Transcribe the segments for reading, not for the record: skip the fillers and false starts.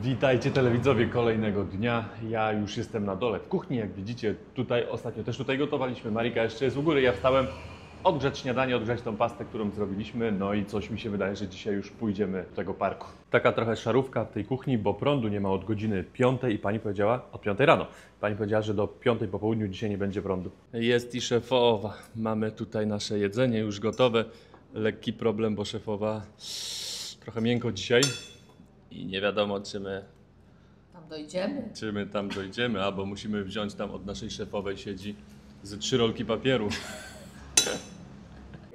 Witajcie telewidzowie kolejnego dnia. Ja już jestem na dole w kuchni, jak widzicie. Tutaj ostatnio też tutaj gotowaliśmy. Marika jeszcze jest u góry. Ja wstałem odgrzać śniadanie, odgrzać tą pastę, którą zrobiliśmy. No i coś mi się wydaje, że dzisiaj już pójdziemy do tego parku. Taka trochę szarówka w tej kuchni, bo prądu nie ma od godziny 5 i pani powiedziała, od 5 rano. Pani powiedziała, że do 5 po południu dzisiaj nie będzie prądu. Jest i szefowa. Mamy tutaj nasze jedzenie już gotowe. Lekki problem, bo szefowa trochę miękko dzisiaj. I nie wiadomo, czy my tam dojdziemy, albo musimy wziąć tam od naszej szefowej, siedzi z 3 rolki papieru.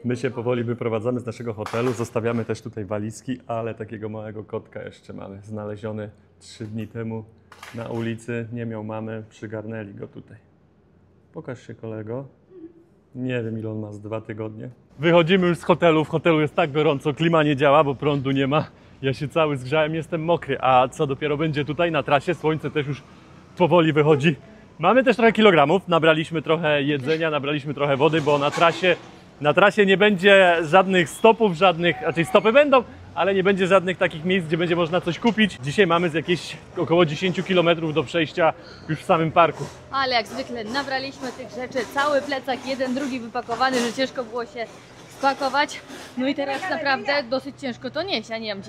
My się powoli wyprowadzamy z naszego hotelu, zostawiamy też tutaj walizki, ale takiego małego kotka jeszcze mamy, znaleziony 3 dni temu na ulicy, nie miał mamy, przygarnęli go tutaj. Pokaż się, kolego. Nie wiem, ile on ma, z 2 tygodnie. Wychodzimy już z hotelu, w hotelu jest tak gorąco, klima nie działa, bo prądu nie ma. Ja się cały zgrzałem, jestem mokry, a co dopiero będzie tutaj na trasie, słońce też już powoli wychodzi. Mamy też trochę kilogramów, nabraliśmy trochę jedzenia, nabraliśmy trochę wody, bo na trasie nie będzie żadnych stopów, raczej stopy będą, ale nie będzie żadnych takich miejsc, gdzie będzie można coś kupić. Dzisiaj mamy z jakieś około 10 km do przejścia już w samym parku. Ale jak zwykle nabraliśmy tych rzeczy, cały plecak, jeden, drugi wypakowany, że ciężko było się spakować. No i teraz naprawdę dosyć ciężko to nieść. Ja nie wiem,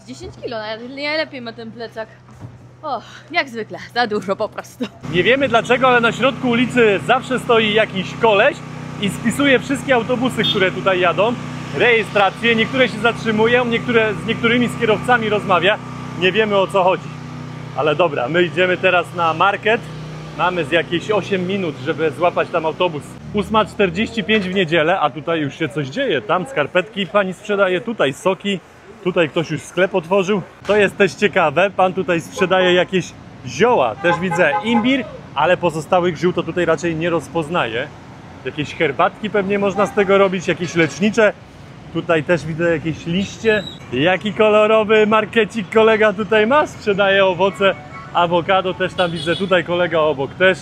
10 kg, najlepiej ma ten plecak. O, jak zwykle, za dużo po prostu. Nie wiemy dlaczego, ale na środku ulicy zawsze stoi jakiś koleś i spisuje wszystkie autobusy, które tutaj jadą. Rejestracje, niektóre się zatrzymują, z niektórymi z kierowcami rozmawia. Nie wiemy, o co chodzi. Ale dobra, my idziemy teraz na market. Mamy z jakieś 8 minut, żeby złapać tam autobus. 8:45 w niedzielę, a tutaj już się coś dzieje. Tam skarpetki pani sprzedaje, tutaj soki. Tutaj ktoś już sklep otworzył. To jest też ciekawe, pan tutaj sprzedaje jakieś zioła. Też widzę imbir, ale pozostałych ziół to tutaj raczej nie rozpoznaję. Jakieś herbatki pewnie można z tego robić, jakieś lecznicze. Tutaj też widzę jakieś liście. Jaki kolorowy markecik kolega tutaj ma? Sprzedaje owoce, awokado też tam widzę. Tutaj kolega obok też.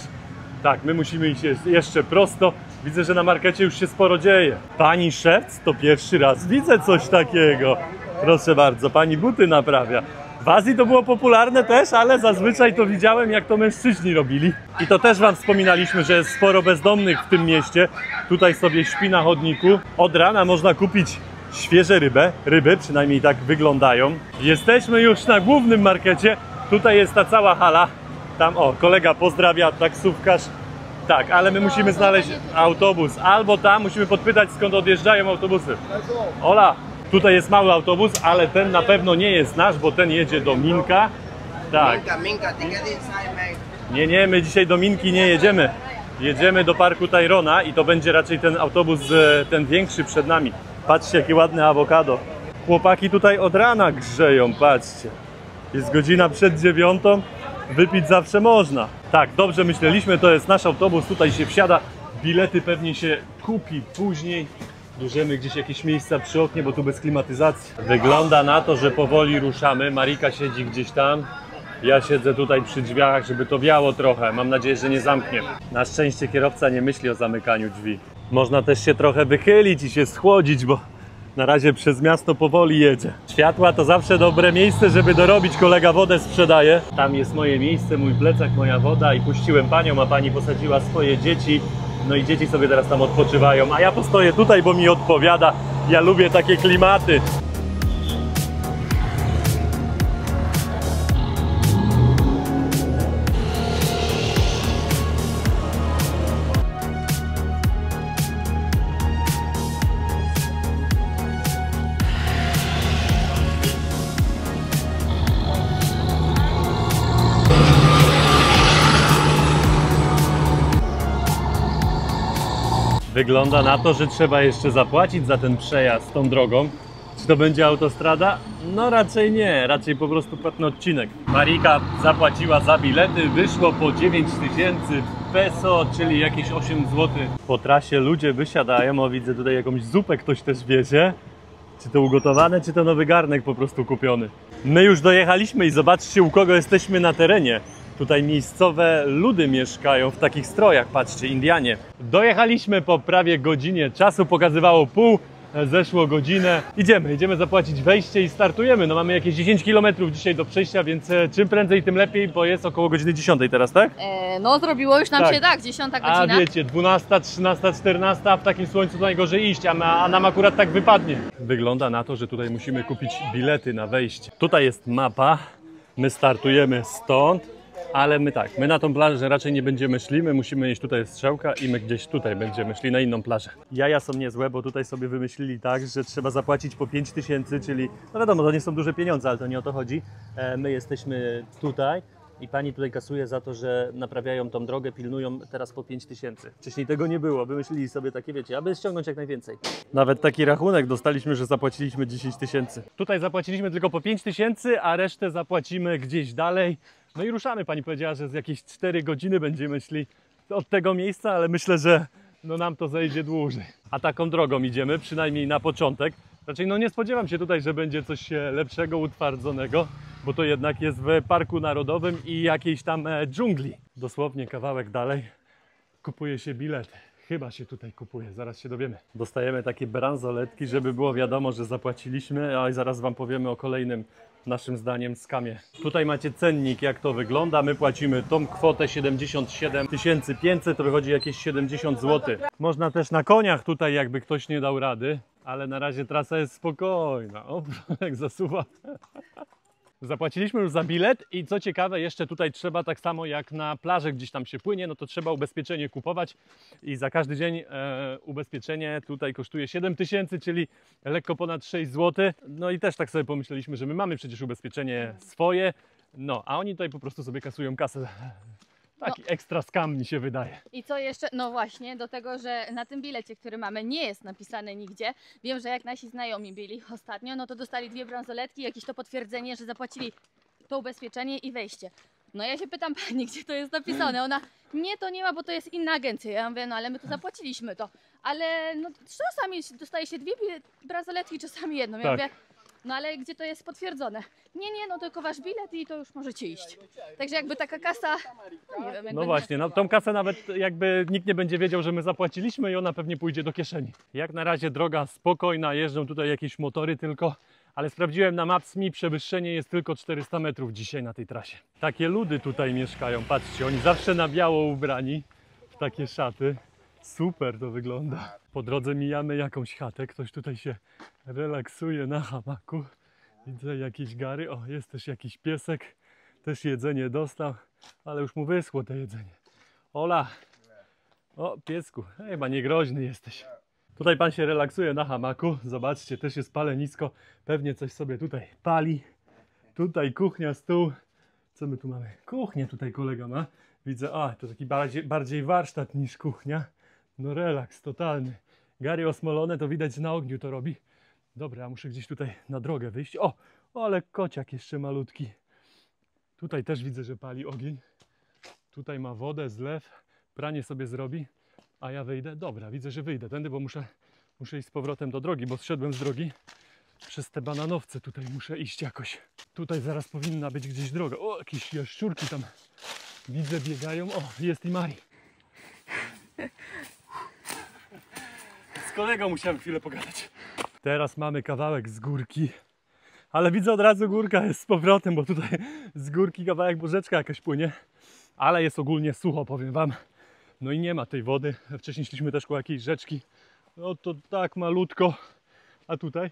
Tak, my musimy iść jeszcze prosto. Widzę, że na markecie już się sporo dzieje. Pani szewc, to pierwszy raz widzę coś takiego. Proszę bardzo, pani buty naprawia. W Azji to było popularne też, ale zazwyczaj to widziałem, jak to mężczyźni robili. I to też wam wspominaliśmy, że jest sporo bezdomnych w tym mieście. Tutaj sobie śpi na chodniku. Od rana można kupić świeże ryby, przynajmniej tak wyglądają. Jesteśmy już na głównym markecie. Tutaj jest ta cała hala. Tam, o, kolega pozdrawia, taksówkarz. Tak, ale my musimy znaleźć autobus. Albo tam musimy podpytać, skąd odjeżdżają autobusy. Ola! Tutaj jest mały autobus, ale ten na pewno nie jest nasz, bo ten jedzie do Minka. Tak. Nie, my dzisiaj do Minki nie jedziemy. Jedziemy do parku Tyrona i to będzie raczej ten autobus, ten większy przed nami. Patrzcie, jakie ładne awokado. Chłopaki tutaj od rana grzeją, patrzcie. Jest godzina przed 9, wypić zawsze można. Tak, dobrze myśleliśmy, to jest nasz autobus, tutaj się wsiada. Bilety pewnie się kupi później. Bierzemy gdzieś jakieś miejsca przy oknie, bo tu bez klimatyzacji. Wygląda na to, że powoli ruszamy. Marika siedzi gdzieś tam. Ja siedzę tutaj przy drzwiach, żeby to wiało trochę. Mam nadzieję, że nie zamknie. Na szczęście kierowca nie myśli o zamykaniu drzwi. Można też się trochę wychylić i się schłodzić, bo na razie przez miasto powoli jedzie. Światła to zawsze dobre miejsce, żeby dorobić. Kolega wodę sprzedaje. Tam jest moje miejsce, mój plecak, moja woda i puściłem panią, a pani posadziła swoje dzieci. No i dzieci sobie teraz tam odpoczywają, a ja postoję tutaj, bo mi odpowiada. Ja lubię takie klimaty. Wygląda na to, że trzeba jeszcze zapłacić za ten przejazd tą drogą. Czy to będzie autostrada? No raczej nie, raczej po prostu płatny odcinek. Marika zapłaciła za bilety, wyszło po 9000 peso, czyli jakieś 8 zł. Po trasie ludzie wysiadają, o widzę tutaj jakąś zupę ktoś też wiezie. Czy to ugotowane, czy to nowy garnek po prostu kupiony. My już dojechaliśmy i zobaczcie, u kogo jesteśmy na terenie. Tutaj miejscowe ludy mieszkają w takich strojach, patrzcie, Indianie. Dojechaliśmy po prawie godzinie czasu, pokazywało pół, zeszło godzinę. Idziemy zapłacić wejście i startujemy. No mamy jakieś 10 km dzisiaj do przejścia, więc czym prędzej, tym lepiej, bo jest około godziny 10 teraz, tak? No zrobiło już nam Tak. się tak, 10 A godzina. wiecie, 12, 13, 14, w takim słońcu to najgorzej iść, a nam akurat tak wypadnie. Wygląda na to, że tutaj musimy kupić bilety na wejście. Tutaj jest mapa, my startujemy stąd. Ale my na tą plażę raczej nie będziemy szli, my musimy iść, tutaj jest strzałka i my gdzieś tutaj będziemy szli na inną plażę. Jaja są niezłe, bo tutaj sobie wymyślili tak, że trzeba zapłacić po 5000, czyli no wiadomo, to nie są duże pieniądze, ale to nie o to chodzi. My jesteśmy tutaj i pani tutaj kasuje za to, że naprawiają tą drogę, pilnują teraz po 5000. Wcześniej tego nie było, wymyślili sobie takie, wiecie, aby ściągnąć jak najwięcej. Nawet taki rachunek dostaliśmy, że zapłaciliśmy 10 000. Tutaj zapłaciliśmy tylko po 5000, a resztę zapłacimy gdzieś dalej. No i ruszamy. Pani powiedziała, że z jakieś 4 godziny będziemy szli od tego miejsca, ale myślę, że no nam to zejdzie dłużej. A taką drogą idziemy, przynajmniej na początek. Raczej no nie spodziewam się tutaj, że będzie coś lepszego, utwardzonego, bo to jednak jest w Parku Narodowym i jakiejś tam dżungli. Dosłownie kawałek dalej kupuje się bilety. Chyba się tutaj kupuje, zaraz się dowiemy. Dostajemy takie bransoletki, żeby było wiadomo, że zapłaciliśmy, a zaraz wam powiemy o kolejnym naszym zdaniem skamie. Tutaj macie cennik, jak to wygląda. My płacimy tą kwotę 77 500, to wychodzi jakieś 70 zł. Można też na koniach tutaj, jakby ktoś nie dał rady, ale na razie trasa jest spokojna. O, jak zasuwa. Zapłaciliśmy już za bilet i co ciekawe, jeszcze tutaj trzeba tak samo jak na plaży gdzieś tam się płynie, no to trzeba ubezpieczenie kupować i za każdy dzień ubezpieczenie tutaj kosztuje 7000, czyli lekko ponad 6 zł. No i też tak sobie pomyśleliśmy, że my mamy przecież ubezpieczenie swoje, no a oni tutaj po prostu sobie kasują kasę. Taki ekstra skam mi się wydaje. I co jeszcze? No właśnie, do tego, że na tym bilecie, który mamy, nie jest napisane nigdzie. Wiem, że jak nasi znajomi byli ostatnio, no to dostali 2 bransoletki, jakieś to potwierdzenie, że zapłacili to ubezpieczenie i wejście. No ja się pytam pani, gdzie to jest napisane? Ona, nie, to nie ma, bo to jest inna agencja. Ja mówię, no ale my to zapłaciliśmy to. Ale no czasami dostaje się 2 bransoletki, czasami jedną. Ja Tak. mówię, no ale gdzie to jest potwierdzone? Nie, no tylko wasz bilet i to już możecie iść. Także jakby taka kasa, no nie wiem. No właśnie, no tą kasę nawet jakby nikt nie będzie wiedział, że my zapłaciliśmy i ona pewnie pójdzie do kieszeni. Jak na razie droga spokojna, jeżdżą tutaj jakieś motory tylko, ale sprawdziłem na Maps.me, przewyższenie jest tylko 400 metrów dzisiaj na tej trasie. Takie ludy tutaj mieszkają, patrzcie, oni zawsze na biało ubrani, w takie szaty. Super to wygląda. Po drodze mijamy jakąś chatę, ktoś tutaj się relaksuje na hamaku. Widzę jakieś gary, o jest też jakiś piesek, też jedzenie dostał, ale już mu wyschło to jedzenie. Ola! O piesku, chyba niegroźny jesteś. Tutaj pan się relaksuje na hamaku, zobaczcie, też jest palenisko, pewnie coś sobie tutaj pali. Tutaj kuchnia, stół. Co my tu mamy? Kuchnię tutaj kolega ma. Widzę, a to taki bardziej warsztat niż kuchnia. No relaks totalny. Gary osmolone, to widać, że na ogniu to robi. Dobra, ja muszę gdzieś tutaj na drogę wyjść. O, ale kociak jeszcze malutki. Tutaj też widzę, że pali ogień. Tutaj ma wodę, zlew. Pranie sobie zrobi. A ja wyjdę. Dobra, widzę, że wyjdę tędy, bo muszę iść z powrotem do drogi, bo zszedłem z drogi. Przez te bananowce tutaj muszę iść jakoś. Tutaj zaraz powinna być gdzieś droga. O, jakieś jaszczurki tam widzę, biegają. O, jest i Mari. Z kolegą musiałem chwilę pogadać. Teraz mamy kawałek z górki. Ale widzę od razu górka jest z powrotem, bo tutaj z górki kawałek, bo rzeczka jakaś płynie. Ale jest ogólnie sucho, powiem wam. No i nie ma tej wody. Wcześniej szliśmy też koło jakiejś rzeczki. No to tak malutko. A tutaj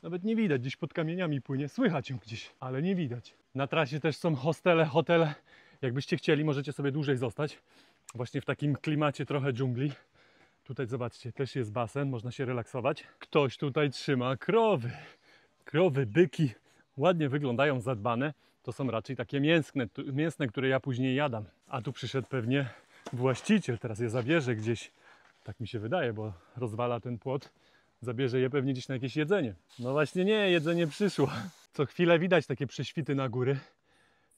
nawet nie widać. Gdzieś pod kamieniami płynie. Słychać ją gdzieś, ale nie widać. Na trasie też są hostele, hotele. Jakbyście chcieli, możecie sobie dłużej zostać. Właśnie w takim klimacie trochę dżungli. Tutaj zobaczcie, też jest basen, można się relaksować. Ktoś tutaj trzyma krowy. Krowy, byki. Ładnie wyglądają, zadbane. To są raczej takie mięsne, które ja później jadam. A tu przyszedł pewnie właściciel, teraz je zabierze gdzieś. Tak mi się wydaje, bo rozwala ten płot. Zabierze je pewnie gdzieś na jakieś jedzenie. No właśnie nie, jedzenie przyszło. Co chwilę widać takie prześwity na góry.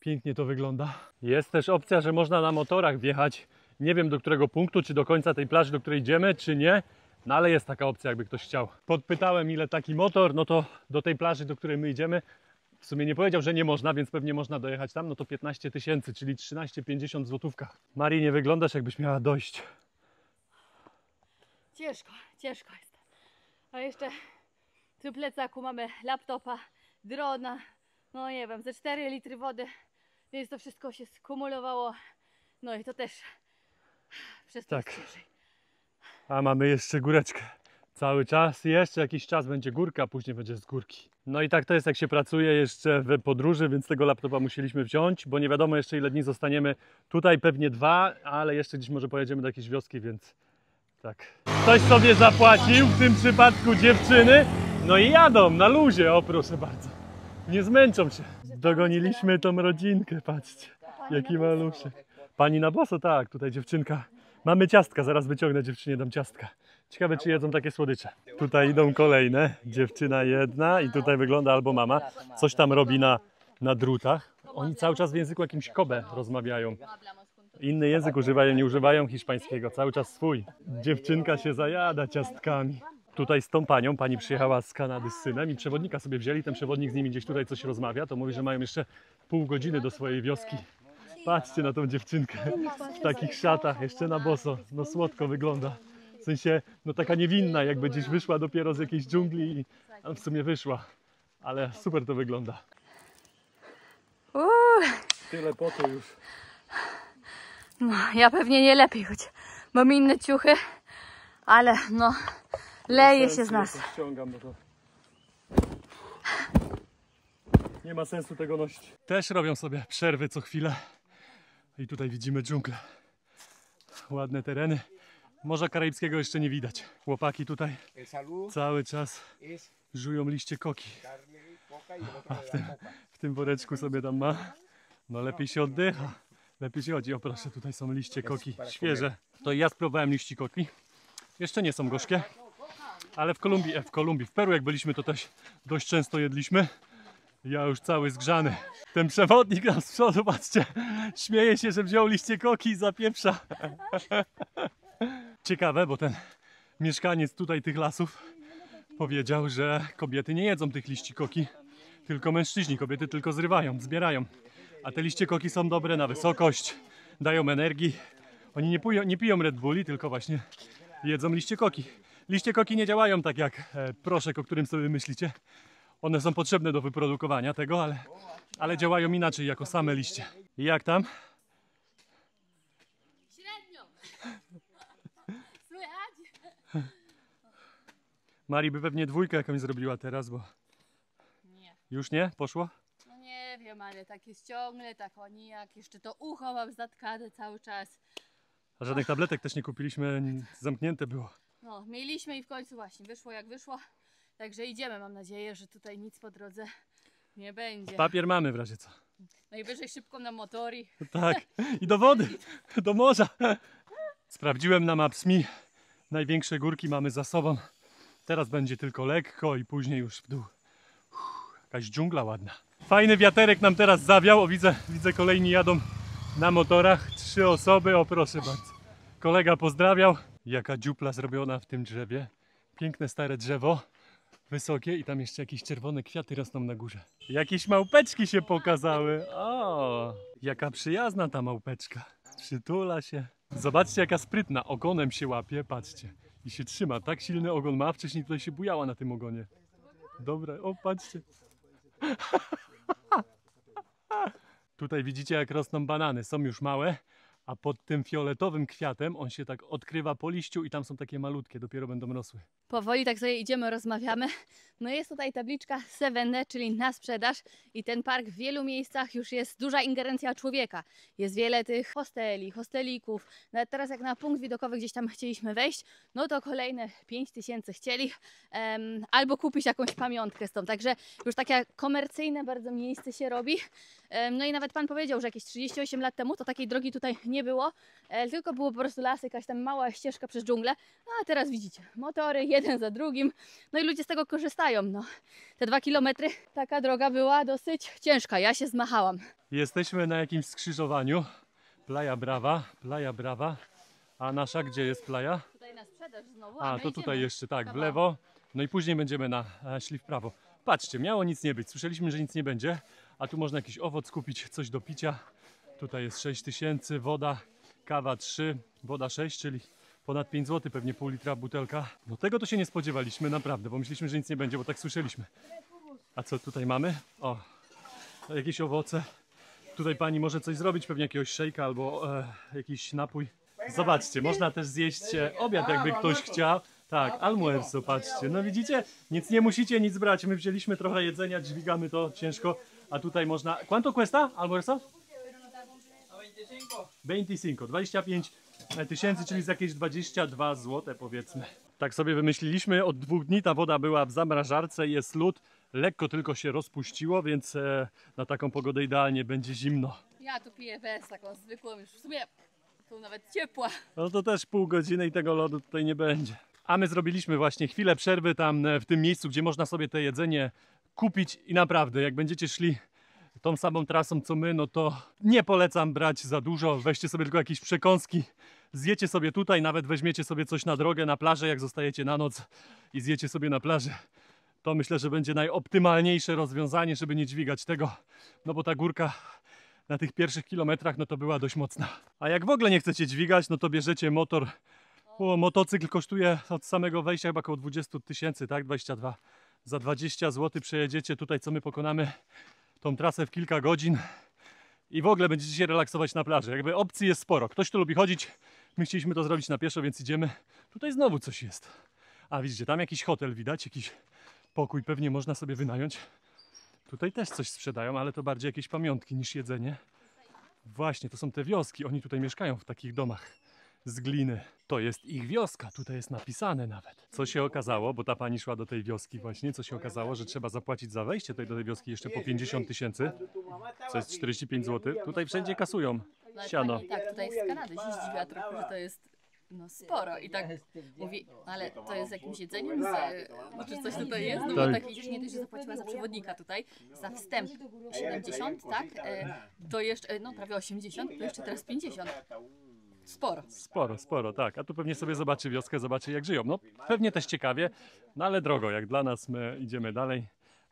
Pięknie to wygląda. Jest też opcja, że można na motorach wjechać. Nie wiem do którego punktu, czy do końca tej plaży, do której idziemy, czy nie. No ale jest taka opcja, jakby ktoś chciał. Podpytałem, ile taki motor, no to do tej plaży, do której my idziemy, w sumie nie powiedział, że nie można, więc pewnie można dojechać tam, no to 15 000, czyli 13,50 złotówka. Marii, nie wyglądasz, jakbyś miała dojść. Ciężko jest. A jeszcze w plecaku mamy laptopa, drona, no nie wiem, ze 4 litry wody, więc to wszystko się skumulowało. No i to też przez to Tak. jest ciężej. A mamy jeszcze góreczkę. Cały czas, jeszcze jakiś czas będzie górka, a później będzie z górki. No i tak to jest, jak się pracuje jeszcze w podróży, więc tego laptopa musieliśmy wziąć, bo nie wiadomo jeszcze ile dni zostaniemy. Tutaj pewnie 2, ale jeszcze gdzieś może pojedziemy do jakiejś wioski, więc tak. Ktoś sobie zapłacił, w tym przypadku dziewczyny, no i jadą na luzie, o proszę bardzo. Nie zmęczą się. Dogoniliśmy tą rodzinkę, patrzcie, jaki maluszek. Pani na boso, tak, tutaj dziewczynka. Mamy ciastka, zaraz wyciągnę dziewczynie, dam ciastka. Ciekawe, czy jedzą takie słodycze. Tutaj idą kolejne, dziewczyna jedna i tutaj wygląda albo mama. Coś tam robi na drutach. Oni cały czas w języku jakimś Kobe rozmawiają. Inny język używają, nie używają hiszpańskiego, cały czas swój. Dziewczynka się zajada ciastkami. Tutaj z tą panią, pani przyjechała z Kanady z synem i przewodnika sobie wzięli, ten przewodnik z nimi gdzieś tutaj coś rozmawia, to mówi, że mają jeszcze pół godziny do swojej wioski. Patrzcie na tą dziewczynkę w takich szatach, jeszcze na boso, no słodko wygląda. W sensie, no taka niewinna, jakby gdzieś wyszła dopiero z jakiejś dżungli i w sumie wyszła. Ale super to wygląda. Tyle po to już. No, ja pewnie nie lepiej, choć mam inne ciuchy, ale no, leje się z nas. Ja to ściągam, bo to... Nie ma sensu tego nosić. Też robią sobie przerwy co chwilę. I tutaj widzimy dżunglę. Ładne tereny. Morza Karaibskiego jeszcze nie widać. Chłopaki tutaj cały czas żują liście koki. A w tym woreczku sobie tam ma. No lepiej się oddycha. Lepiej się chodzi. O proszę, tutaj są liście koki świeże. To ja spróbowałem liści koki. Jeszcze nie są gorzkie. Ale w Peru jak byliśmy, to też dość często jedliśmy. Ja już cały zgrzany. Ten przewodnik tam z przodu, patrzcie, śmieje się, że wziął liście koki i zapieprza. Ciekawe, bo ten mieszkaniec tutaj tych lasów powiedział, że kobiety nie jedzą tych liści koki, tylko mężczyźni. Kobiety tylko zrywają, zbierają. A te liście koki są dobre na wysokość, dają energii. Oni nie piją Red Bulli, tylko właśnie jedzą liście koki. Liście koki nie działają tak jak proszek, o którym sobie myślicie. One są potrzebne do wyprodukowania tego, ale działają inaczej jako same liście. I jak tam? Średnio. Słychać? Mari by pewnie 2 jakąś zrobiła teraz, bo... Nie. Już nie? Poszło? No nie wiem, ale tak jest ciągle, tak o nijak. Jeszcze to ucho mam zatkane cały czas. A żadnych tabletek też nie kupiliśmy, zamknięte było. No, mieliśmy i w końcu właśnie wyszło jak wyszło. Także idziemy, mam nadzieję, że tutaj nic po drodze nie będzie. Papier mamy w razie co. Najwyżej szybko na motory. Tak, i do wody, do morza. Sprawdziłem na Maps.me, największe górki mamy za sobą. Teraz będzie tylko lekko i później już w dół. Jakaś dżungla ładna. Fajny wiaterek nam teraz zawiał, o widzę kolejni jadą na motorach. 3 osoby, o proszę bardzo. Kolega pozdrawiał. Jaka dziupla zrobiona w tym drzewie. Piękne stare drzewo. Wysokie i tam jeszcze jakieś czerwone kwiaty rosną na górze. Jakieś małpeczki się pokazały. O, jaka przyjazna ta małpeczka. Przytula się. Zobaczcie jaka sprytna. Ogonem się łapie, patrzcie. I się trzyma. Tak silny ogon ma. Wcześniej tutaj się bujała na tym ogonie. Dobra, o patrzcie. Tutaj widzicie jak rosną banany. Są już małe. A pod tym fioletowym kwiatem on się tak odkrywa po liściu i tam są takie malutkie, dopiero będą rosły. Powoli tak sobie idziemy, rozmawiamy. No jest tutaj tabliczka 7D, czyli na sprzedaż i ten park w wielu miejscach już jest duża ingerencja człowieka. Jest wiele tych hosteli, hostelików. Nawet teraz jak na punkt widokowy gdzieś tam chcieliśmy wejść, no to kolejne 5000 chcieli albo kupić jakąś pamiątkę z tą. Także już takie komercyjne bardzo miejsce się robi. No i nawet pan powiedział, że jakieś 38 lat temu to takiej drogi tutaj nie było, tylko było po prostu las, jakaś tam mała ścieżka przez dżunglę. A teraz widzicie, motory jeden za drugim, no i ludzie z tego korzystają. No. Te 2 kilometry, taka droga była dosyć ciężka, ja się zmachałam. Jesteśmy na jakimś skrzyżowaniu. Playa Brava. A nasza gdzie jest playa? Tutaj na sprzedaż znowu, A to tutaj jeszcze tak, w lewo. No i później będziemy szli w prawo. Patrzcie, miało nic nie być. Słyszeliśmy, że nic nie będzie. A tu można jakiś owoc kupić, coś do picia. Tutaj jest 6000, woda, kawa 3, woda 6, czyli ponad 5 zł, pewnie pół litra butelka. No tego to się nie spodziewaliśmy, naprawdę, bo myśleliśmy, że nic nie będzie, bo tak słyszeliśmy. A co tutaj mamy? O, jakieś owoce. Tutaj pani może coś zrobić, pewnie jakiegoś szejka albo jakiś napój. Zobaczcie, można też zjeść obiad, jakby ktoś chciał. Tak, almuerzo, patrzcie. No widzicie, nic nie musicie nic brać. My wzięliśmy trochę jedzenia, dźwigamy to ciężko, a tutaj można... ¿Cuánto cuesta almuerzo? 25 tysięcy, czyli za jakieś 22 zł powiedzmy. Tak sobie wymyśliliśmy, od 2 dni ta woda była w zamrażarce, jest lód, lekko tylko się rozpuściło, więc na taką pogodę idealnie będzie zimno. Ja tu piję bez taką zwykłą, już w sumie tu nawet ciepła. No to też pół godziny i tego lodu tutaj nie będzie. A my zrobiliśmy właśnie chwilę przerwy tam w tym miejscu, gdzie można sobie to jedzenie kupić i naprawdę, jak będziecie szli tą samą trasą co my, no to nie polecam brać za dużo, weźcie sobie tylko jakieś przekąski, zjecie sobie tutaj, nawet weźmiecie sobie coś na drogę, na plażę, jak zostajecie na noc i zjecie sobie na plaży. To myślę, że będzie najoptymalniejsze rozwiązanie, żeby nie dźwigać tego, no bo ta górka na tych pierwszych kilometrach, no to była dość mocna. A jak w ogóle nie chcecie dźwigać, no to bierzecie motor. Motocykl kosztuje od samego wejścia chyba około 20 tysięcy, tak? 22. Za 20 zł przejedziecie tutaj, co my pokonamy tą trasę w kilka godzin i w ogóle będziecie się relaksować na plaży. Jakby opcji jest sporo. Ktoś tu lubi chodzić, my chcieliśmy to zrobić na pieszo, więc idziemy. Tutaj znowu coś jest. A widzicie, tam jakiś hotel widać, jakiś pokój pewnie można sobie wynająć. Tutaj też coś sprzedają, ale to bardziej jakieś pamiątki niż jedzenie. Właśnie, to są te wioski. Oni tutaj mieszkają w takich domach z gliny. To jest ich wioska, tutaj jest napisane nawet. Co się okazało, bo ta pani szła do tej wioski właśnie, co się okazało, że trzeba zapłacić za wejście tutaj do tej wioski jeszcze po 50 tysięcy, co jest 45 zł. Tutaj wszędzie kasują siano. Tak, tutaj z Kanady się zdziwia trochę, że to jest no sporo i tak mówi, ale to jest jakimś jedzeniem, czy coś tutaj jest? No bo Tak. tak idziesz, nie dość, że zapłaciła za przewodnika tutaj, za wstęp 70, tak? To jeszcze, no prawie 80, to jeszcze teraz 50. Sporo. Tak. A tu pewnie sobie zobaczy wioskę, zobaczy jak żyją. No pewnie też ciekawie, no ale drogo jak dla nas, my idziemy dalej.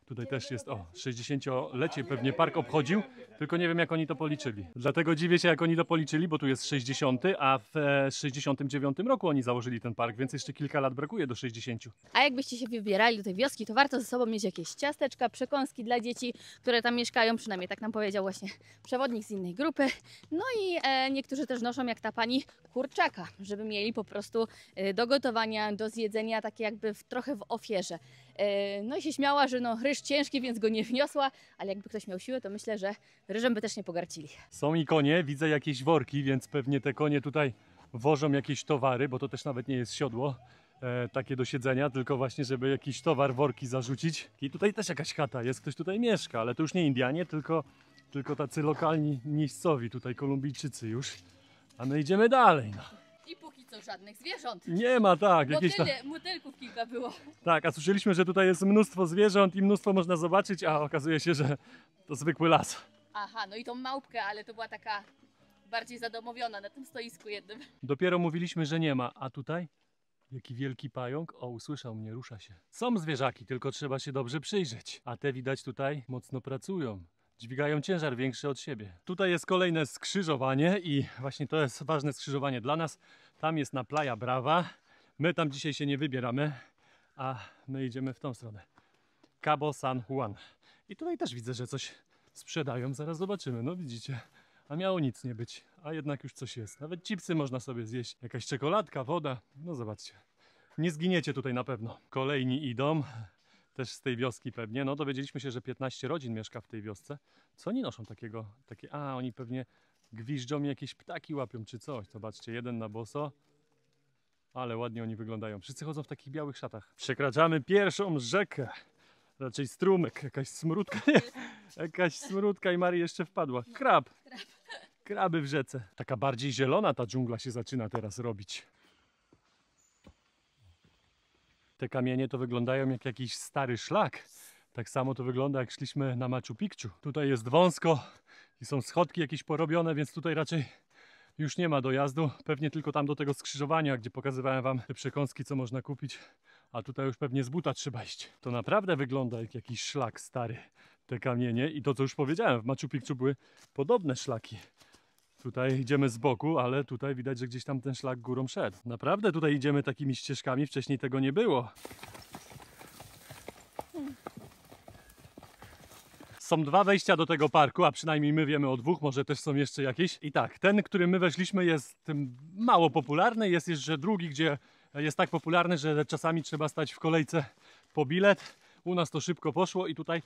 Tutaj też jest, 60-lecie pewnie park obchodził, tylko nie wiem jak oni to policzyli. Dlatego dziwię się jak oni to policzyli, bo tu jest 60, a w 69 roku oni założyli ten park, więc jeszcze kilka lat brakuje do 60. A jakbyście się wybierali do tej wioski, to warto ze sobą mieć jakieś ciasteczka, przekąski dla dzieci, które tam mieszkają, przynajmniej tak nam powiedział właśnie przewodnik z innej grupy. No i niektórzy też noszą, jak ta pani, kurczaka, żeby mieli po prostu do gotowania, do zjedzenia, takie jakby trochę w ofierze. No i się śmiała, że no ryż ciężki, więc go nie wniosła, ale jakby ktoś miał siłę, to myślę, że ryżem by też nie pogarcili. Są i konie, widzę jakieś worki, więc pewnie te konie tutaj wożą jakieś towary, bo to też nawet nie jest siodło takie do siedzenia, tylko właśnie żeby jakiś towar, worki zarzucić. I tutaj też jakaś chata jest, ktoś tutaj mieszka, ale to już nie Indianie, tylko tacy lokalni miejscowi, tutaj Kolumbijczycy już. A my idziemy dalej, no. I póki co żadnych zwierząt. Nie ma, tak. Jakieś tam... Motylków kilka było. Tak, a słyszeliśmy, że tutaj jest mnóstwo zwierząt i mnóstwo można zobaczyć, a okazuje się, że to zwykły las. Aha, no i tą małpkę, ale to była taka bardziej zadomowiona na tym stoisku jednym. Dopiero mówiliśmy, że nie ma, a tutaj? Jaki wielki pająk. O, usłyszał mnie, rusza się. Są zwierzaki, tylko trzeba się dobrze przyjrzeć. A te widać tutaj mocno pracują. Dźwigają ciężar większy od siebie. Tutaj jest kolejne skrzyżowanie i właśnie to jest ważne skrzyżowanie dla nas. Tam jest na Playa Brava. My tam dzisiaj się nie wybieramy, a my idziemy w tą stronę. Cabo San Juan. I tutaj też widzę, że coś sprzedają. Zaraz zobaczymy. No widzicie, a miało nic nie być, a jednak już coś jest. Nawet chipsy można sobie zjeść. Jakaś czekoladka, woda. No zobaczcie. Nie zginiecie tutaj na pewno. Kolejni idą. Też z tej wioski pewnie. No dowiedzieliśmy się, że 15 rodzin mieszka w tej wiosce. Co oni noszą takiego? Oni pewnie gwiżdżą i jakieś ptaki łapią czy coś. Zobaczcie, jeden na boso. Ale ładnie oni wyglądają. Wszyscy chodzą w takich białych szatach. Przekraczamy pierwszą rzekę. Raczej strumyk. Jakaś smródka. Nie. Jakaś smródka i Marii jeszcze wpadła. Krab. Kraby w rzece. Taka bardziej zielona ta dżungla się zaczyna teraz robić. Te kamienie to wyglądają jak jakiś stary szlak. Tak samo to wygląda jak szliśmy na Machu Picchu. Tutaj jest wąsko i są schodki jakieś porobione, więc tutaj raczej już nie ma dojazdu. Pewnie tylko tam do tego skrzyżowania, gdzie pokazywałem wam te przekąski, co można kupić. A tutaj już pewnie z buta trzeba iść. To naprawdę wygląda jak jakiś szlak stary. Te kamienie i to co już powiedziałem, w Machu Picchu były podobne szlaki. Tutaj idziemy z boku, ale tutaj widać, że gdzieś tam ten szlak górą szedł. Naprawdę tutaj idziemy takimi ścieżkami, wcześniej tego nie było. Są 2 wejścia do tego parku, a przynajmniej my wiemy o 2, może też są jeszcze jakieś. I tak, ten, którym my weszliśmy, jest mało popularny. Jest jeszcze drugi, gdzie jest tak popularny, że czasami trzeba stać w kolejce po bilet. U nas to szybko poszło i tutaj,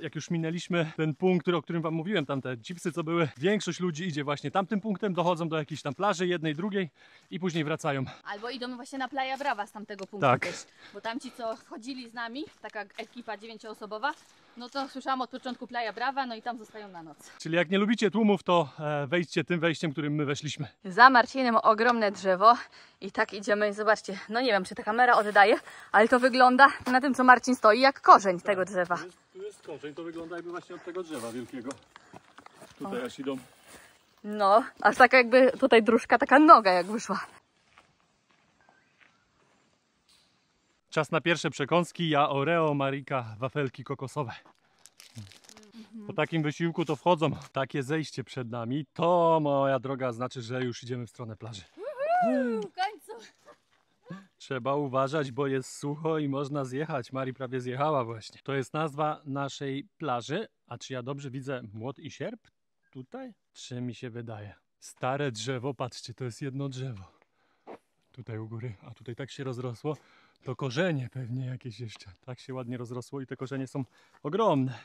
jak już minęliśmy ten punkt, o którym wam mówiłem, tam te chipsy co były, większość ludzi idzie właśnie tamtym punktem, dochodzą do jakiejś tam plaży, jednej, drugiej i później wracają. Albo idą właśnie na Playa Brava z tamtego punktu Tak. też. Bo tamci, co wchodzili z nami, taka ekipa 9-osobowa, no to słyszałam od początku Playa Brava, no i tam zostają na noc. Czyli jak nie lubicie tłumów, to wejdźcie tym wejściem, którym my weszliśmy. Za Marcinem ogromne drzewo i tak idziemy, zobaczcie, no nie wiem, czy ta kamera oddaje, ale to wygląda na tym, co Marcin stoi, jak korzeń tego drzewa. Tu jest korzeń, to wygląda jakby właśnie od tego drzewa wielkiego. Tutaj aż idą. No, aż taka jakby tutaj dróżka, taka noga jak wyszła. Czas na pierwsze przekąski, ja Oreo, Marika wafelki kokosowe. Po takim wysiłku to wchodzą. Takie zejście przed nami, to moja droga znaczy, że już idziemy w stronę plaży. W końcu! Trzeba uważać, bo jest sucho i można zjechać. Mari prawie zjechała właśnie. To jest nazwa naszej plaży. A czy ja dobrze widzę młot i sierp tutaj? Czy mi się wydaje? Stare drzewo, patrzcie, to jest jedno drzewo. Tutaj u góry, a tutaj tak się rozrosło. To korzenie pewnie jakieś jeszcze. Tak się ładnie rozrosło i te korzenie są ogromne.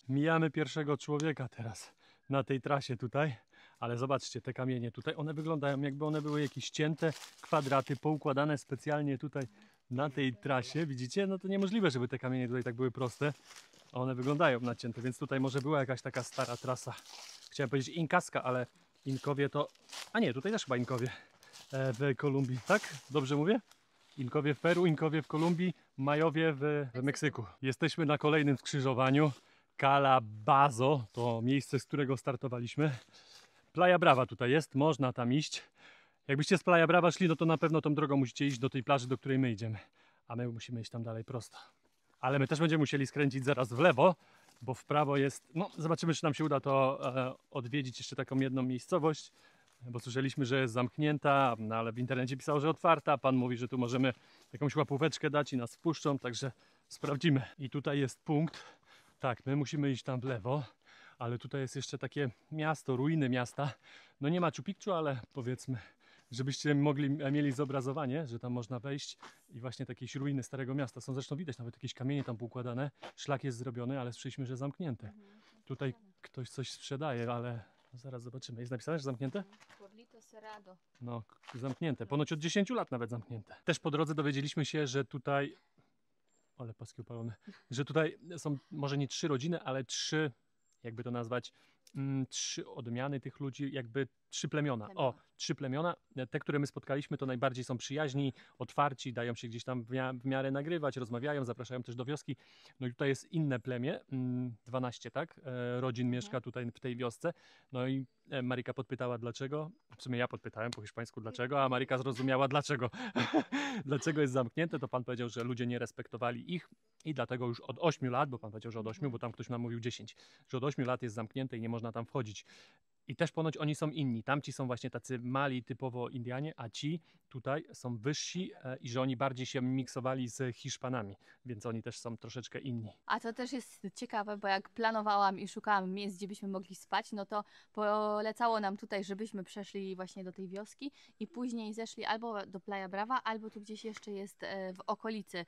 Mijamy pierwszego człowieka teraz na tej trasie tutaj. Ale zobaczcie, te kamienie tutaj, one wyglądają jakby one były jakieś cięte kwadraty, poukładane specjalnie tutaj na tej trasie. Widzicie? No to niemożliwe, żeby te kamienie tutaj tak były proste. A one wyglądają nacięte, więc tutaj może była jakaś taka stara trasa. Chciałem powiedzieć inkaska, ale Inkowie to... A nie, tutaj też chyba Inkowie w Kolumbii, tak? Dobrze mówię? Inkowie w Peru, Inkowie w Kolumbii, Majowie w Meksyku. Jesteśmy na kolejnym skrzyżowaniu. Calabazo to miejsce, z którego startowaliśmy. Playa Brava tutaj jest, można tam iść. Jakbyście z Playa Brava szli, no to na pewno tą drogą musicie iść do tej plaży, do której my idziemy. A my musimy iść tam dalej prosto. Ale my też będziemy musieli skręcić zaraz w lewo, bo w prawo jest... No, zobaczymy, czy nam się uda to odwiedzić jeszcze taką jedną miejscowość. Bo słyszeliśmy, że jest zamknięta, no ale w internecie pisało, że otwarta. Pan mówi, że tu możemy jakąś łapóweczkę dać i nas wpuszczą, także sprawdzimy. I tutaj jest punkt. Tak, my musimy iść tam w lewo. Ale tutaj jest jeszcze takie miasto, ruiny miasta. No nie ma Machu Picchu, ale powiedzmy, żebyście mieli zobrazowanie, że tam można wejść i właśnie jakieś ruiny starego miasta. Są zresztą widać nawet jakieś kamienie tam poukładane. Szlak jest zrobiony, ale słyszeliśmy, że zamknięte. Tutaj ktoś coś sprzedaje, ale zaraz zobaczymy. Jest napisane, że zamknięte? No, zamknięte. Ponoć od 10 lat nawet zamknięte. Też po drodze dowiedzieliśmy się, że tutaj... Ale paski upalone. Że tutaj są może nie 3 rodziny, ale 3... jakby to nazwać, 3 odmiany tych ludzi, jakby 3 plemiona. O, 3 plemiona. Te, które my spotkaliśmy, to najbardziej są przyjaźni, otwarci, dają się gdzieś tam w miarę nagrywać, rozmawiają, zapraszają też do wioski. No i tutaj jest inne plemię, 12, tak? Rodzin mieszka tutaj w tej wiosce. No i Marika podpytała dlaczego. W sumie ja podpytałem po hiszpańsku dlaczego, a Marika zrozumiała dlaczego. Dlaczego jest zamknięte, to pan powiedział, że ludzie nie respektowali ich i dlatego już od 8 lat, bo pan powiedział, że od 8, bo tam ktoś nam mówił 10, że od 8 lat jest zamknięte i nie można tam wchodzić. I też ponoć oni są inni. Tamci są właśnie tacy mali, typowo Indianie, a ci tutaj są wyżsi i że oni bardziej się miksowali z Hiszpanami, więc oni też są troszeczkę inni. A to też jest ciekawe, bo jak planowałam i szukałam miejsc, gdzie byśmy mogli spać, no to polecało nam tutaj, żebyśmy przeszli właśnie do tej wioski i później zeszli albo do Playa Brava, albo tu gdzieś jeszcze jest w okolicy,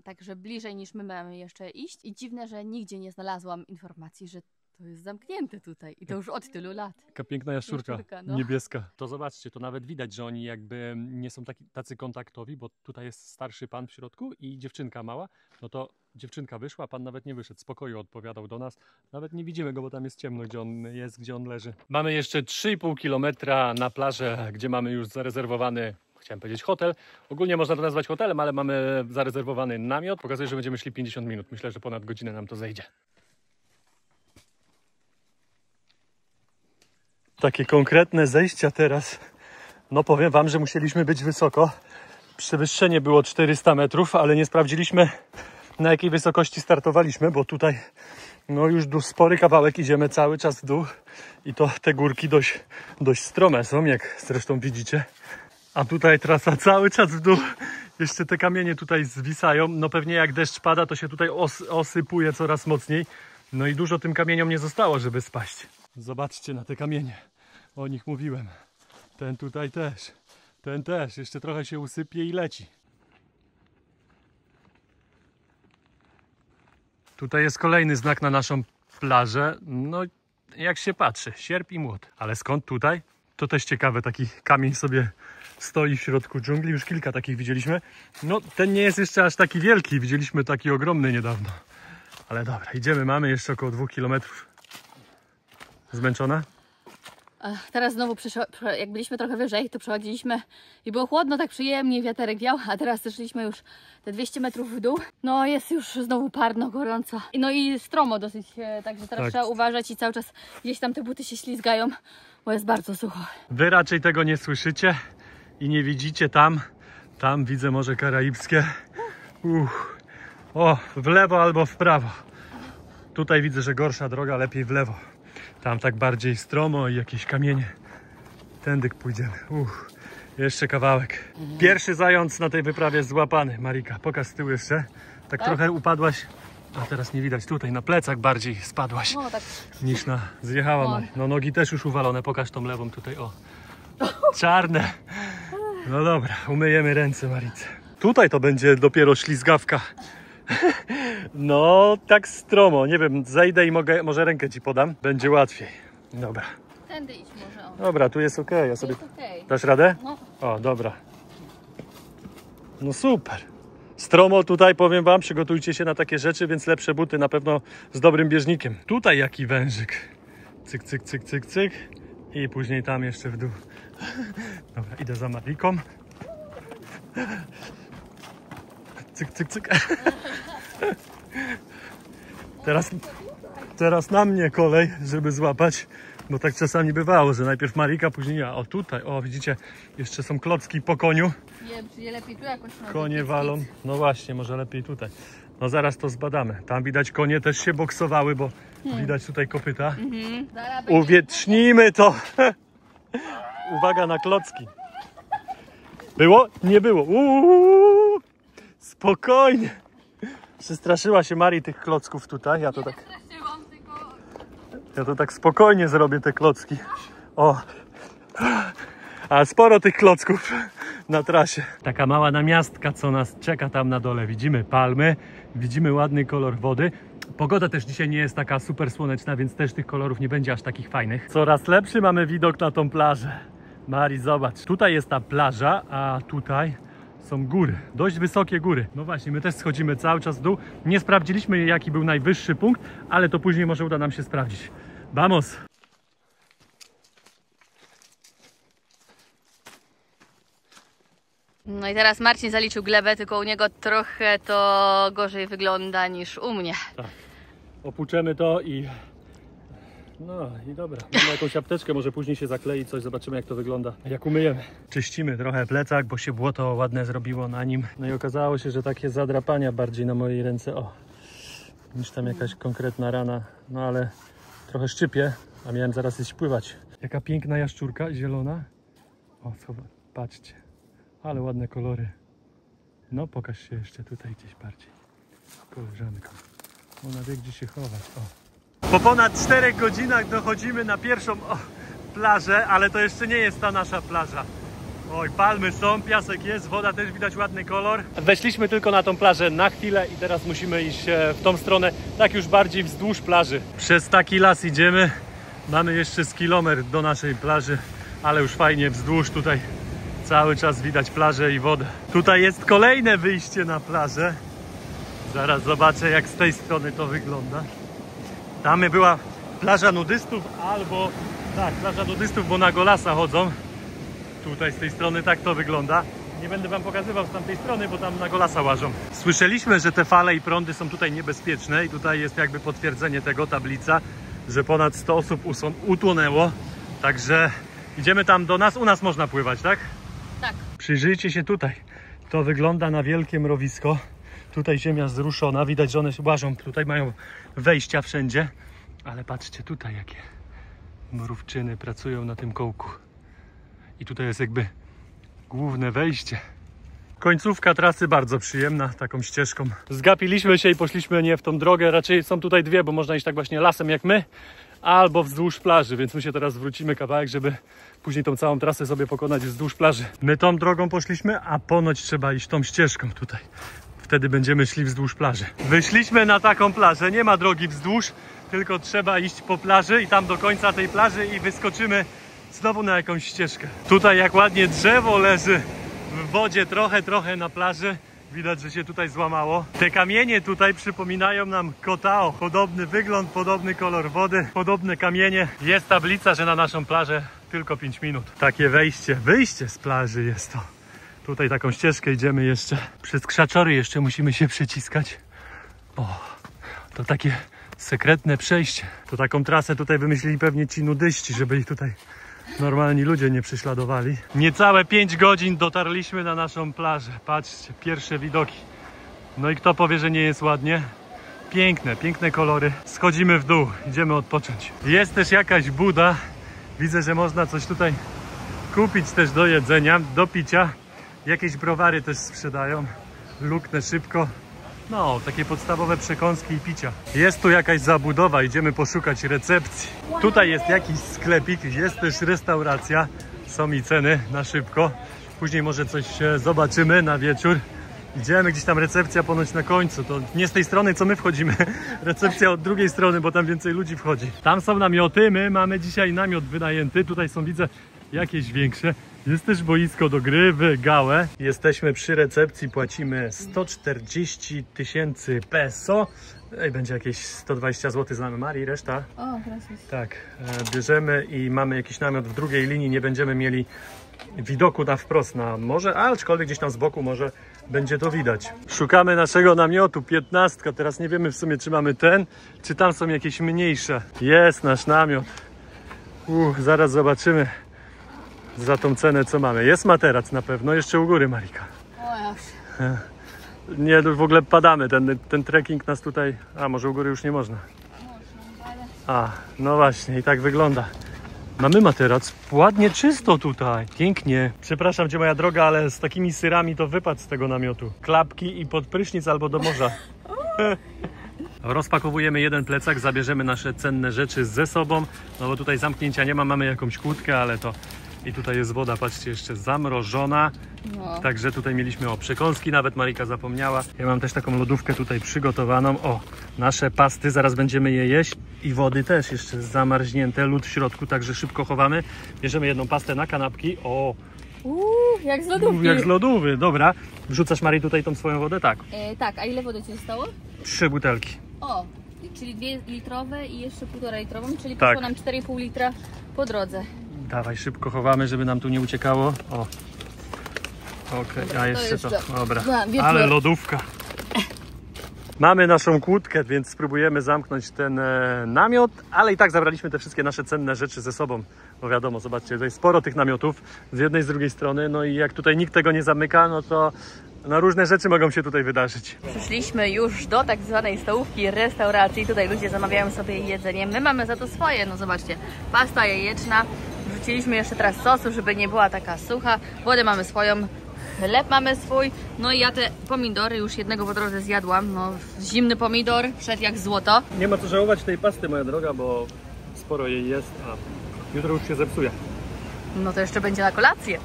także bliżej niż my mamy jeszcze iść. I dziwne, że nigdzie nie znalazłam informacji, że to jest zamknięte tutaj i to już od tylu lat. Taka piękna jaszczurka, no. niebieska. To zobaczcie, to nawet widać, że oni jakby nie są tacy kontaktowi, bo tutaj jest starszy pan w środku i dziewczynka mała. No to dziewczynka wyszła, pan nawet nie wyszedł, z pokoju odpowiadał do nas. Nawet nie widzimy go, bo tam jest ciemno, gdzie on jest, gdzie on leży. Mamy jeszcze 3,5 kilometra na plażę, gdzie mamy już zarezerwowany, chciałem powiedzieć hotel. Ogólnie można to nazwać hotelem, ale mamy zarezerwowany namiot. Pokazuje, że będziemy szli 50 minut. Myślę, że ponad godzinę nam to zejdzie. Takie konkretne zejścia teraz. No powiem wam, że musieliśmy być wysoko. Przewyższenie było 400 metrów, ale nie sprawdziliśmy na jakiej wysokości startowaliśmy, bo tutaj no już spory kawałek idziemy cały czas w dół i to te górki dość strome są, jak zresztą widzicie. A tutaj trasa cały czas w dół. Jeszcze te kamienie tutaj zwisają. No pewnie jak deszcz pada, to się tutaj osypuje coraz mocniej. No i dużo tym kamieniom nie zostało, żeby spaść. Zobaczcie na te kamienie. O nich mówiłem. Ten tutaj też. Ten też. Jeszcze trochę się usypie i leci. Tutaj jest kolejny znak na naszą plażę. No jak się patrzy, sierp i młot. Ale skąd tutaj? To też ciekawe, taki kamień sobie stoi w środku dżungli. Już kilka takich widzieliśmy. No ten nie jest jeszcze aż taki wielki. Widzieliśmy taki ogromny niedawno. Ale dobra, idziemy. Mamy jeszcze około 2 km. Zmęczona? Teraz znowu, jak byliśmy trochę wyżej, to przechodziliśmy i było chłodno, tak przyjemnie, wiaterek wiał, a teraz zeszliśmy już te 200 metrów w dół. No jest już znowu parno, gorąco. No i stromo dosyć, także teraz trzeba uważać i cały czas gdzieś tam te buty się ślizgają, bo jest bardzo sucho. Wy raczej tego nie słyszycie i nie widzicie tam. Tam widzę Morze Karaibskie. O, w lewo albo w prawo. Tutaj widzę, że gorsza droga, lepiej w lewo. Tam tak bardziej stromo i jakieś kamienie. Tędy pójdziemy. Jeszcze kawałek. Pierwszy zając na tej wyprawie złapany. Marika, pokaż z tyłu jeszcze. Tak trochę upadłaś. A teraz nie widać. Tutaj na plecach bardziej spadłaś. No, tak. Niż na... Zjechała Maria. No nogi też już uwalone. Pokaż tą lewą tutaj. O. Czarne. No dobra, umyjemy ręce Marice. Tutaj to będzie dopiero ślizgawka. No, tak stromo. Nie wiem, zejdę i może rękę ci podam. Będzie łatwiej. Dobra. Tędy idź może. O. Dobra, tu jest ok. Ja sobie... Jest okej. Dasz radę? No. O, dobra. No super. Stromo tutaj, powiem wam, przygotujcie się na takie rzeczy, więc lepsze buty na pewno z dobrym bieżnikiem. Tutaj jaki wężyk. Cyk, cyk, cyk, cyk, cyk. I później tam jeszcze w dół. Dobra, idę za Mariką. Cyk, cyk, cyk. Teraz na mnie kolej, żeby złapać, bo tak czasami bywało, że najpierw Marika, później ja. O tutaj, o widzicie, jeszcze są klocki po koniu. Nie lepiej tu jakoś. Konie walą. No właśnie, może lepiej tutaj. No zaraz to zbadamy. Tam widać konie też się boksowały, bo widać tutaj kopyta. Uwiecznijmy to. Uwaga na klocki. Było? Nie było. Spokojnie. Przestraszyła się Marii tych klocków tutaj. Ja to tak spokojnie zrobię te klocki. O. A sporo tych klocków na trasie. Taka mała namiastka, co nas czeka tam na dole. Widzimy palmy, widzimy ładny kolor wody. Pogoda też dzisiaj nie jest taka super słoneczna, więc też tych kolorów nie będzie aż takich fajnych. Coraz lepszy mamy widok na tą plażę. Mari, zobacz. Tutaj jest ta plaża, a tutaj są góry. Dość wysokie góry. No właśnie, my też schodzimy cały czas w dół. Nie sprawdziliśmy, jaki był najwyższy punkt, ale to później może uda nam się sprawdzić. Vamos! No i teraz Marcin zaliczył glebę, tylko u niego trochę to gorzej wygląda niż u mnie. Tak. Opłuczemy to i... No i dobra. Mamy jakąś apteczkę, może później się zaklei coś, zobaczymy jak to wygląda. Jak umyjemy. Czyścimy trochę plecak, bo się błoto ładne zrobiło na nim. No i okazało się, że takie zadrapania bardziej na mojej ręce, o, niż tam jakaś konkretna rana. No ale trochę szczypie, a miałem zaraz iść pływać. Jaka piękna jaszczurka, zielona. O, patrzcie. Ale ładne kolory. No pokaż się jeszcze tutaj gdzieś bardziej. Koleżanko. Ona wie gdzie się chować. O. Po ponad 4 godzinach dochodzimy na pierwszą plażę, ale to jeszcze nie jest ta nasza plaża. Oj, palmy są, piasek jest, woda też widać ładny kolor. Weszliśmy tylko na tą plażę na chwilę i teraz musimy iść w tą stronę, tak już bardziej wzdłuż plaży. Przez taki las idziemy. Mamy jeszcze z kilometr do naszej plaży, ale już fajnie wzdłuż tutaj. Cały czas widać plażę i wodę. Tutaj jest kolejne wyjście na plażę. Zaraz zobaczę jak z tej strony to wygląda. Tam była plaża nudystów albo... Tak, plaża nudystów, bo na golasa chodzą. Tutaj z tej strony tak to wygląda. Nie będę wam pokazywał z tamtej strony, bo tam na golasa łażą. Słyszeliśmy, że te fale i prądy są tutaj niebezpieczne i tutaj jest jakby potwierdzenie tego, tablica, że ponad 100 osób utonęło. Także idziemy tam do nas. U nas można pływać, tak? Tak. Przyjrzyjcie się tutaj. To wygląda na wielkie mrowisko. Tutaj ziemia zruszona, widać, że one się łażą. Tutaj mają wejścia wszędzie. Ale patrzcie tutaj, jakie mrówczyny pracują na tym kołku. I tutaj jest jakby główne wejście. Końcówka trasy bardzo przyjemna, taką ścieżką. Zgapiliśmy się i poszliśmy nie w tą drogę. Raczej są tutaj dwie, bo można iść tak właśnie lasem jak my, albo wzdłuż plaży, więc my się teraz wrócimy kawałek, żeby później tą całą trasę sobie pokonać wzdłuż plaży. My tą drogą poszliśmy, a ponoć trzeba iść tą ścieżką tutaj. Wtedy będziemy szli wzdłuż plaży. Wyszliśmy na taką plażę, nie ma drogi wzdłuż, tylko trzeba iść po plaży i tam do końca tej plaży i wyskoczymy znowu na jakąś ścieżkę. Tutaj jak ładnie drzewo leży w wodzie, trochę na plaży. Widać, że się tutaj złamało. Te kamienie tutaj przypominają nam Kotao. Podobny wygląd, podobny kolor wody, podobne kamienie. Jest tablica, że na naszą plażę tylko 5 minut. Takie wyjście z plaży jest to. Tutaj taką ścieżkę idziemy jeszcze. Przez krzaczory jeszcze musimy się przeciskać. O, to takie sekretne przejście. To taką trasę tutaj wymyślili pewnie ci nudyści, żeby ich tutaj normalni ludzie nie prześladowali. Niecałe 5 godzin dotarliśmy na naszą plażę. Patrzcie, pierwsze widoki. No i kto powie, że nie jest ładnie? Piękne kolory. Schodzimy w dół, idziemy odpocząć. Jest też jakaś buda. Widzę, że można coś tutaj kupić też do jedzenia, do picia. Jakieś browary też sprzedają. Luknę szybko. No, takie podstawowe przekąski i picia. Jest tu jakaś zabudowa, idziemy poszukać recepcji. Tutaj jest jakiś sklepik, jest też restauracja. Są i ceny na szybko. Później może coś zobaczymy na wieczór. Idziemy gdzieś tam, recepcja ponoć na końcu. To nie z tej strony, co my wchodzimy. Recepcja od drugiej strony, bo tam więcej ludzi wchodzi. Tam są namioty, my mamy dzisiaj namiot wynajęty. Tutaj są, widzę, jakieś większe. Jest też boisko do gry w Gałę. Jesteśmy przy recepcji, płacimy 140 000 peso. I będzie jakieś 120 zł, znamy Marii, reszta. O, gracias. Tak, bierzemy i mamy jakiś namiot w drugiej linii. Nie będziemy mieli widoku na wprost na morze, aczkolwiek gdzieś tam z boku może będzie to widać. Szukamy naszego namiotu, 15. Teraz nie wiemy w sumie, czy mamy ten, czy tam są jakieś mniejsze. Jest nasz namiot. Zaraz zobaczymy za tą cenę, co mamy. Jest materac na pewno, jeszcze u góry, Marika. O, już. Nie, w ogóle padamy, ten trekking nas tutaj... A, może u góry już nie można. A, no właśnie, i tak wygląda. Mamy materac, ładnie czysto tutaj, pięknie. Przepraszam cię, moja droga, ale z takimi syrami to wypadł z tego namiotu. Klapki i pod prysznic albo do morza. Rozpakowujemy jeden plecak, zabierzemy nasze cenne rzeczy ze sobą. No bo tutaj zamknięcia nie ma, mamy jakąś kłódkę, ale to... I tutaj jest woda, patrzcie, jeszcze zamrożona. No. Także tutaj mieliśmy przekąski, nawet Marika zapomniała. Ja mam też taką lodówkę tutaj przygotowaną. O, nasze pasty, zaraz będziemy je jeść. I wody też jeszcze zamarznięte, lód w środku, także szybko chowamy. Bierzemy jedną pastę na kanapki. O, jak z lodówki. Jak z lodówy, dobra. Wrzucasz, Marii, tutaj tą swoją wodę? Tak. Tak, a ile wody ci zostało? 3 butelki. O, czyli 2 litrowe i jeszcze 1,5 litrową, czyli tak. Poszło nam 4,5 litra po drodze. Dawaj, szybko chowamy, żeby nam tu nie uciekało. O. Okej, a jeszcze to. Dobra, ale lodówka. Mamy naszą kłódkę, więc spróbujemy zamknąć ten namiot, ale i tak zabraliśmy te wszystkie nasze cenne rzeczy ze sobą. Bo wiadomo, zobaczcie, tutaj sporo tych namiotów z jednej i z drugiej strony. No i jak tutaj nikt tego nie zamyka, no to różne rzeczy mogą się tutaj wydarzyć. Przyszliśmy już do tak zwanej stołówki, restauracji. Tutaj ludzie zamawiają sobie jedzenie. My mamy za to swoje, no zobaczcie, pasta jajeczna. Wrzuciliśmy jeszcze teraz sosu, żeby nie była taka sucha. Wodę mamy swoją, chleb mamy swój. No i ja te pomidory już jednego po drodze zjadłam. No, zimny pomidor, wszedł jak złoto. Nie ma co żałować tej pasty, moja droga, bo sporo jej jest, a jutro już się zepsuje. No to jeszcze będzie na kolację.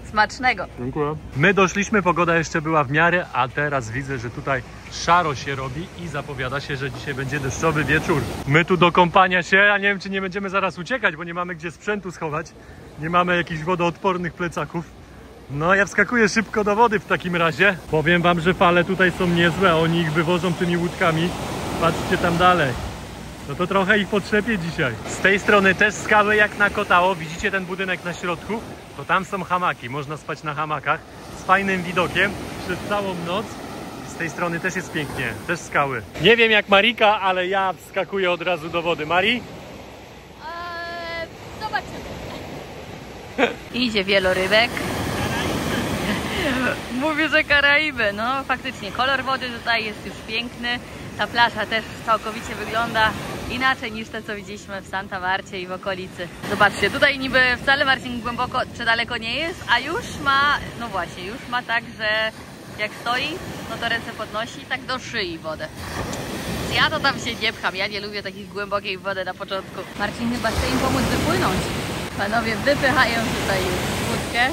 Smacznego. Dziękuję. My doszliśmy, pogoda jeszcze była w miarę, a teraz widzę, że tutaj szaro się robi i zapowiada się, że dzisiaj będzie deszczowy wieczór. My tu do kąpania się, a nie wiem, czy nie będziemy zaraz uciekać, bo nie mamy gdzie sprzętu schować. Nie mamy jakichś wodoodpornych plecaków. No, ja wskakuję szybko do wody w takim razie. Powiem wam, że fale tutaj są niezłe, oni ich wywożą tymi łódkami. Patrzcie tam dalej. No to trochę ich potrzepie dzisiaj. Z tej strony też skały jak na Kotao. Widzicie ten budynek na środku? To tam są hamaki. Można spać na hamakach z fajnym widokiem przez całą noc. Z tej strony też jest pięknie. Też skały. Nie wiem jak Marika, ale ja wskakuję od razu do wody. Mari? Zobaczymy. Idzie wielorybek. Mówię, że Karaiby. No faktycznie, kolor wody tutaj jest już piękny. Ta plaża też całkowicie wygląda inaczej niż te, co widzieliśmy w Santa Marcie i w okolicy. Zobaczcie, tutaj niby wcale Marcin głęboko czy daleko nie jest, a już ma, no właśnie, już ma tak, że jak stoi, no to ręce podnosi tak do szyi wodę. Ja to tam się nie pcham, ja nie lubię takiej głębokiej wody na początku. Marcin chyba chce im pomóc wypłynąć. Panowie wypychają tutaj łódkę,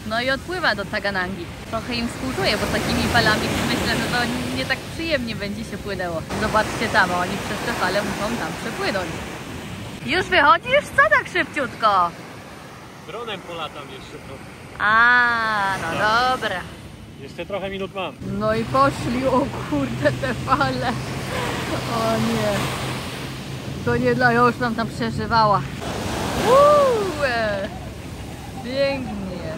no i odpływa do Taganangi. Trochę im współczuję, bo z takimi falami myślę, że to nie tak przyjemnie będzie się płynęło. Zobaczcie tam, oni przez te fale muszą tam przepłynąć. Już wychodzisz? Co tak szybciutko? Dronem polatam jeszcze trochę. A, no dobra. Jeszcze trochę minut mam. No i poszli, o kurde, te fale. O nie. To nie dla, ja już tam przeżywała. Pięknie.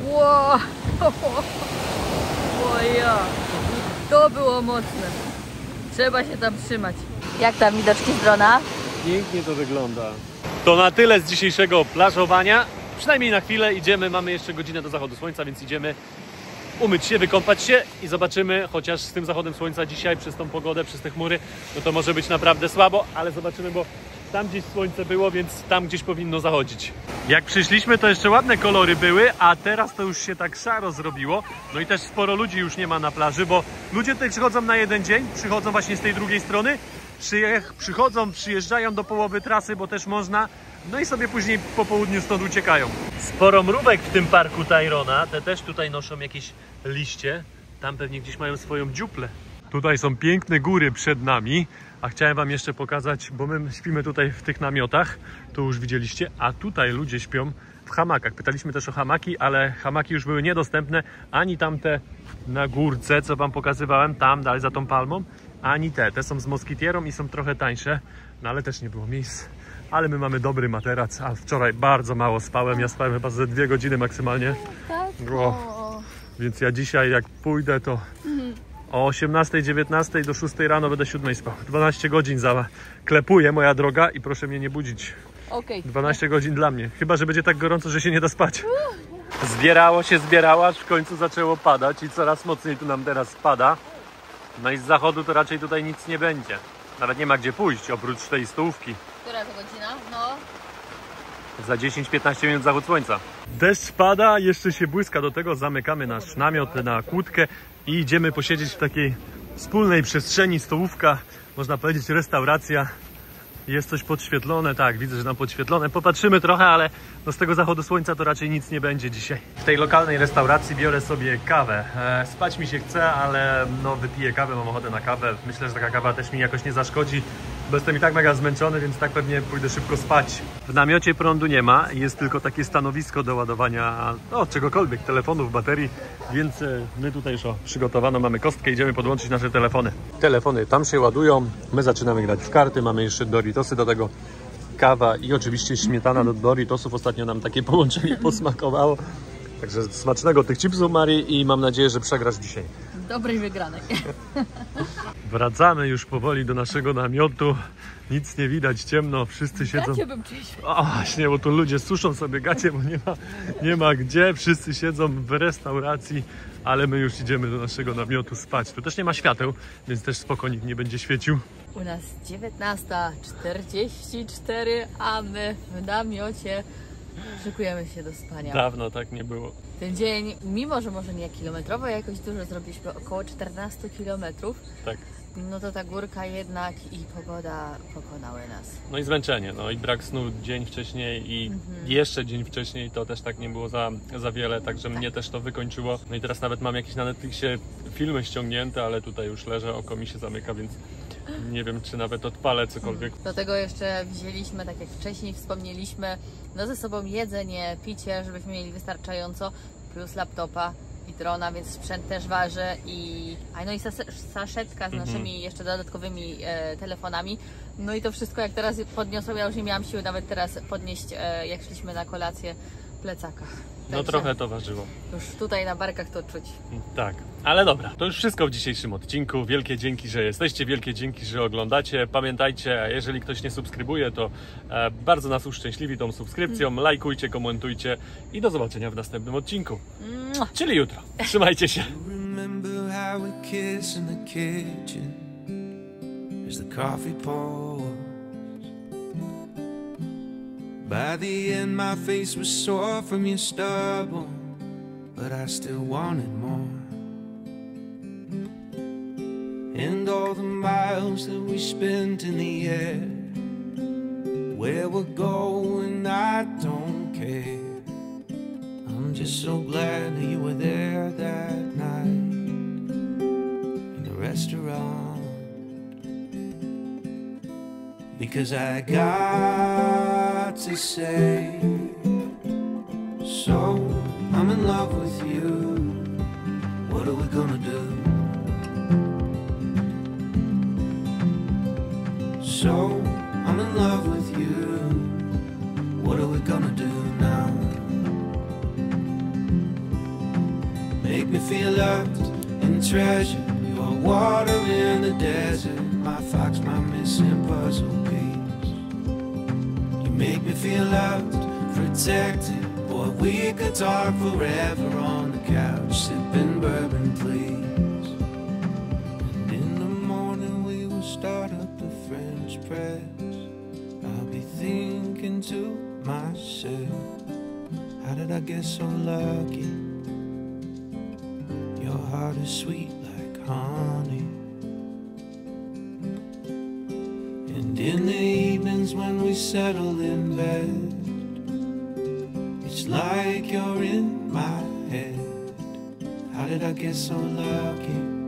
Wow. O ja. To było mocne. Trzeba się tam trzymać. Jak tam widoczki z drona? Pięknie to wygląda. To na tyle z dzisiejszego plażowania. Przynajmniej na chwilę idziemy, mamy jeszcze godzinę do zachodu słońca, więc idziemy umyć się, wykąpać się i zobaczymy, chociaż z tym zachodem słońca dzisiaj, przez tą pogodę, przez te chmury, no to może być naprawdę słabo, ale zobaczymy, bo tam gdzieś słońce było, więc tam gdzieś powinno zachodzić. Jak przyszliśmy, to jeszcze ładne kolory były, a teraz to już się tak szaro zrobiło. No i też sporo ludzi już nie ma na plaży, bo ludzie tutaj przychodzą na jeden dzień, przychodzą właśnie z tej drugiej strony, przyjeżdżają do połowy trasy, bo też można, no i sobie później po południu stąd uciekają. Sporo mrówek w tym parku Tyrona, te też tutaj noszą jakieś liście, tam pewnie gdzieś mają swoją dziuplę. Tutaj są piękne góry przed nami, a chciałem wam jeszcze pokazać, bo my śpimy tutaj w tych namiotach, to już widzieliście, a tutaj ludzie śpią w hamakach. Pytaliśmy też o hamaki, ale hamaki już były niedostępne, ani tamte na górce, co wam pokazywałem, tam dalej za tą palmą, ani te są z moskitierą i są trochę tańsze, no ale też nie było miejsc. Ale my mamy dobry materac, a wczoraj bardzo mało spałem, ja spałem chyba ze 2 godziny maksymalnie. Więc ja dzisiaj jak pójdę, to o 18, 19 do 6 rano będę 7 spał. 12 godzin zaklepuję, moja droga, i proszę mnie nie budzić. 12 godzin dla mnie, chyba że będzie tak gorąco, że się nie da spać. Zbierało, aż w końcu zaczęło padać i coraz mocniej tu nam teraz pada. No i z zachodu to raczej tutaj nic nie będzie. Nawet nie ma gdzie pójść, oprócz tej stołówki. Która to godzina? No. Za 10-15 minut zachód słońca. Deszcz pada, jeszcze się błyska, do tego zamykamy nasz namiot na kłódkę i idziemy posiedzieć w takiej wspólnej przestrzeni, stołówka, można powiedzieć restauracja. Jest coś podświetlone, tak, widzę, że nam podświetlone. Popatrzymy trochę, ale no z tego zachodu słońca to raczej nic nie będzie dzisiaj. W tej lokalnej restauracji biorę sobie kawę. Spać mi się chce, ale no wypiję kawę, mam ochotę na kawę. Myślę, że taka kawa też mi jakoś nie zaszkodzi, bo jestem i tak mega zmęczony, więc tak pewnie pójdę szybko spać. W namiocie prądu nie ma, jest tylko takie stanowisko do ładowania czegokolwiek, telefonów, baterii, więc my tutaj już przygotowano, mamy kostkę, idziemy podłączyć nasze telefony. Telefony tam się ładują, my zaczynamy grać w karty, mamy jeszcze Doritosy do tego, kawa i oczywiście śmietana do Doritosów. Ostatnio nam takie połączenie posmakowało. Także smacznego tych chipsów, Marii, i mam nadzieję, że przegrasz dzisiaj. Dobrej wygranej. Wracamy już powoli do naszego namiotu. Nic nie widać, ciemno, wszyscy siedzą... Gacie bym czyś. O, właśnie, bo tu ludzie suszą sobie gacie, bo nie ma gdzie. Wszyscy siedzą w restauracji, ale my już idziemy do naszego namiotu spać. Tu też nie ma świateł, więc też spoko, nikt nie będzie świecił. U nas 19:44, a my w namiocie szykujemy się do spania. Dawno tak nie było. Ten dzień, mimo że może nie kilometrowo, jakoś dużo zrobiliśmy, około 14 kilometrów. Tak. No to ta górka jednak i pogoda pokonały nas. No i zmęczenie, no i brak snu dzień wcześniej i jeszcze dzień wcześniej to też tak nie było za wiele, także mnie też to wykończyło. No i teraz nawet mam jakieś na Netflixie filmy ściągnięte, ale tutaj już leżę, oko mi się zamyka, więc nie wiem, czy nawet odpalę cokolwiek. Do tego jeszcze wzięliśmy, tak jak wcześniej wspomnieliśmy, no ze sobą jedzenie, picie, żebyśmy mieli wystarczająco, plus laptopa i drona, więc sprzęt też waży no i saszetka z naszymi jeszcze dodatkowymi telefonami. No i to wszystko jak teraz podniosłem, ja już nie miałam siły nawet teraz podnieść, jak szliśmy na kolację, plecakach. No Także trochę to ważyło. już tutaj na barkach to czuć. Tak, ale dobra, to już wszystko w dzisiejszym odcinku. Wielkie dzięki, że jesteście, wielkie dzięki, że oglądacie. Pamiętajcie, jeżeli ktoś nie subskrybuje, to bardzo nas uszczęśliwi tą subskrypcją. Lajkujcie, komentujcie i do zobaczenia w następnym odcinku. Czyli jutro. Trzymajcie się. Remember how we kiss in the kitchen as the coffee pours. By the end my face was sore from your stubble, but I still wanted more. And all the miles that we spent in the air, where we're going I don't care. I'm just so glad that you were there that night in the restaurant, because I got to say, so I'm in love with you, what are we gonna do? So I'm in love with you, what are we gonna do now? Make me feel loved and treasured. You're water in the desert, my fox, my missing puzzle piece. You make me feel loved, protected. Boy, we could talk forever on the couch, sipping bourbon, please. And in the morning we will start up the French press. I'll be thinking to myself, how did I get so lucky? Your heart is sweet like honey. And in the evenings when we settle in bed, it's like you're in my head. How did I get so lucky?